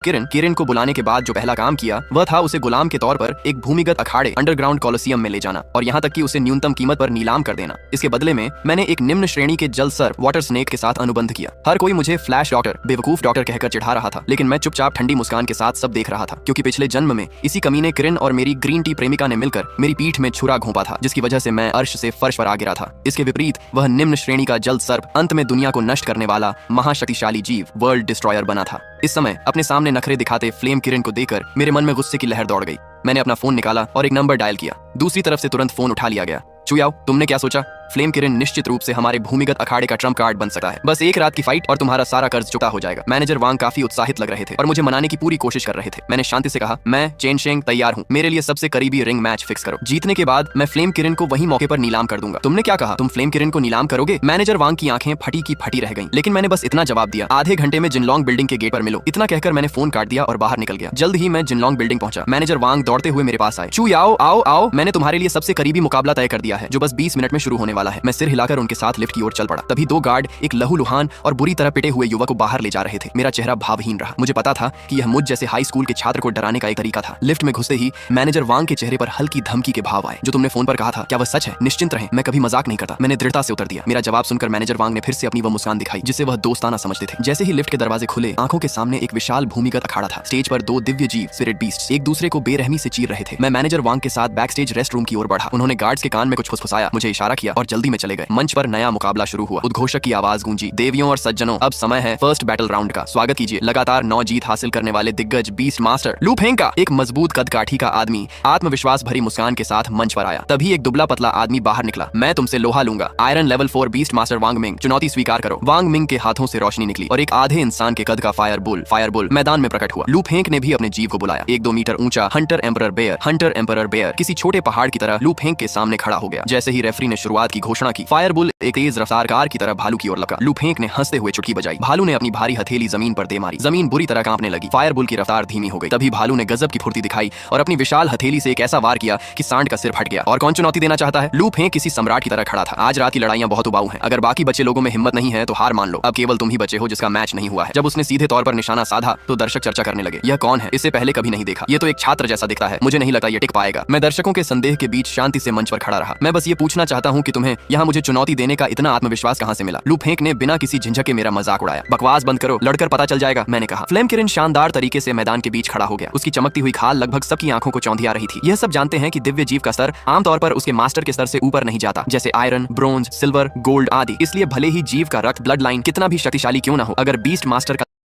किरण किरण को बुलाने के बाद जो पहला काम किया वह था उसे गुलाम के तौर पर एक भूमिगत अखाड़े अंडरग्राउंड कॉलोसियम में ले जाना और यहाँ तक कि उसे न्यूनतम कीमत पर नीलाम कर देना। इसके बदले में मैंने एक निम्न श्रेणी के जल सर्प वाटर स्नेक के साथ अनुबंध किया। हर कोई मुझे फ्लैश डॉक्टर, बेवकूफ डॉक्टर कहकर चिढ़ा रहा था, लेकिन मैं चुपचाप ठंडी मुस्कान के साथ सब देख रहा था, क्योंकि पिछले जन्म में इसी कमीने किरण और मेरी ग्रीन टी प्रेमिका ने मिलकर मेरी पीठ में छुरा घोंपा था, जिसकी वजह से मैं अर्श से फर्श पर आ गिरा था। इसके विपरीत वह निम्न श्रेणी का जल सर्प अंत में दुनिया को नष्ट करने वाला महाशक्तिशाली जीव वर्ल्ड डिस्ट्रॉयर बना था। इस समय अपने सामने नखरे दिखाते फ्लेम किरण को देखकर मेरे मन में गुस्से की लहर दौड़ गई। मैंने अपना फोन निकाला और एक नंबर डायल किया। दूसरी तरफ से तुरंत फोन उठा लिया गया। चुयाओ, तुमने क्या सोचा? फ्लेम किरण निश्चित रूप से हमारे भूमिगत अखाड़े का ट्रम्प कार्ड बन सकता है। बस एक रात की फाइट और तुम्हारा सारा कर्ज चुका हो जाएगा। मैनेजर वांग काफी उत्साहित लग रहे थे और मुझे मनाने की पूरी कोशिश कर रहे थे। मैंने शांति से कहा, मैं चेन शेंग तैयार हूँ, मेरे लिए सबसे करीबी रिंग मैच फिक्स करो। जीतने के बाद मैं फ्लेम किरण को वही मौके पर नीलाम कर दूंगा। तुमने क्या कहा? तुम फ्लेम किरण को नीलाम करोगे? मैनेजर वांग की आंखें फटी की फटी रह गईं, लेकिन मैंने बस इतना जवाब दिया, आधे घंटे में जिनलोंग बिल्डिंग के गेट पर मिलो। इतना कहकर मैंने फोन काट दिया और बाहर निकल गया। जल्द ही मैं जिनलोंग बिल्डिंग पहुंचा। मैनेजर वांग दौड़ते हुए मेरे पास आए। चुयाओ, आओ आओ, मैंने तुम्हारे लिए सबसे करीबी मुकाबला तय कर दिया है, जो बस 20 मिनट में शुरू होने वाला है। मैं सिर हिलाकर उनके साथ लिफ्ट की ओर चल पड़ा। तभी दो गार्ड एक लहूलुहान और बुरी तरह पिटे हुए युवक को बाहर ले जा रहे थे। मेरा चेहरा भावहीन रहा। मुझे पता था कि यह मुझ जैसे हाई स्कूल के छात्र को डराने का एक तरीका था। लिफ्ट में घुसते ही मैनेजर वांग के चेहरे पर हल्की धमकी के भाव आए। जो तुमने फोन पर कहा था, क्या वह सच है? निश्चिंत रहें, मैं कभी मजाक नहीं करता, मैंने दृढ़ता से उत्तर दिया। मेरा जवाब सुनकर मैनेजर वांग ने फिर से अपनी वह मुस्कान दिखाई जिसे वह दोस्ताना समझते थे। जैसे ही लिफ्ट के दरवाजे खुले, आंखों के सामने एक विशाल भूमिगत अखाड़ा था। स्टेज पर दो दिव्य जीव स्पिरिट बीस्ट एक दूसरे को बेरहमी से चीर रहे थे। मैं मैनेजर वांग के साथ बैक स्टेज रेस्ट रूम की ओर बढ़ा। उन्होंने गार्ड्स के कान में कुछ फुसफुसाया, मुझे इशारा किया और जल्दी में चले गए। मंच पर नया मुकाबला शुरू हुआ। उद्घोषक की आवाज गूंजी, देवियों और सज्जनों, अब समय है फर्स्ट बैटल राउंड का। स्वागत कीजिए लगातार 9 जीत हासिल करने वाले दिग्गज बीस्ट मास्टर लू फेंग का। एक मजबूत कद काठी का आदमी आत्मविश्वास भरी मुस्कान के साथ मंच पर आया। तभी एक दुबला पतला आदमी बाहर निकला। मैं तुमसे लोहा लूंगा, आयरन लेवल 4 बीस्ट मास्टर वांग मिंग, चुनौती स्वीकार करो। वांग मिंग के हाथों से रोशनी निकली और एक आधे इंसान के कद का फायर बुल मैदान में प्रकट हुआ। लू फेंग ने भी अपने जीव को बुलाया। 1-2 मीटर ऊंचा हंटर एम्परर बेयर किसी छोटे पहाड़ की तरह लू फेंग के सामने खड़ा हो गया। जैसे ही रेफरी ने शुरुआत की घोषणा की, फायर बुल एक तेज रफ्तार कार की तरह भालू की ओर लगा। लू फेंग ने हंसते हुए चुटकी बजाई। भालू ने अपनी भारी हथेली जमीन पर दे मारी। जमीन बुरी तरह कांपने लगी। फायर बुल की रफ्तार धीमी हो गई। तभी भालू ने गजब की फुर्ती दिखाई और अपनी विशाल हथेली से एक ऐसा वार किया कि सांड का सिर फट गया। और कौन चुनौती देना चाहता है? लू फेंग किसी सम्राट की तरह खड़ा था। आज रात की लड़ाइयां बहुत उबाऊ हैं। अगर बाकी बचे लोगों में हिम्मत नहीं है तो हार मान लो। अब केवल तुम ही बचे हो जिसका मैच नहीं हुआ है। जब उसने सीधे तौर पर निशाना साधा तो दर्शक चर्चा करने लगे, यह कौन है? इससे पहले कभी नहीं देखा। ये तो एक छात्र जैसा दिखता है, मुझे नहीं लगता ये टिक पाएगा। मैं दर्शकों के संदेह के बीच शांति से मंच पर खड़ा रहा। मैं बस ये पूछना चाहता हूँ कि तुम्हें यहाँ मुझे चुनौती देने का इतना आत्मविश्वास कहाँ से मिला? लू फेंग ने बिना किसी झिझक के मेरा मजाक उड़ाया। बकवास बंद करो, लड़कर पता चल जाएगा, मैंने कहा। फ्लेम किरण शानदार तरीके से मैदान के बीच खड़ा हो गया। उसकी चमकती हुई खाल लगभग सबकी आंखों को चौंधिया रही थी। यह सब जानते हैं कि दिव्य जीव का स्तर आमतौर पर उसके मास्टर के स्तर से ऊपर नहीं जाता, जैसे आयरन, ब्रोंज, सिल्वर, गोल्ड आदि। इसलिए भले ही जीव का रक्त ब्लड लाइन कितना भी शक्तिशाली क्यों न हो, अगर बीस्ट मास्टर का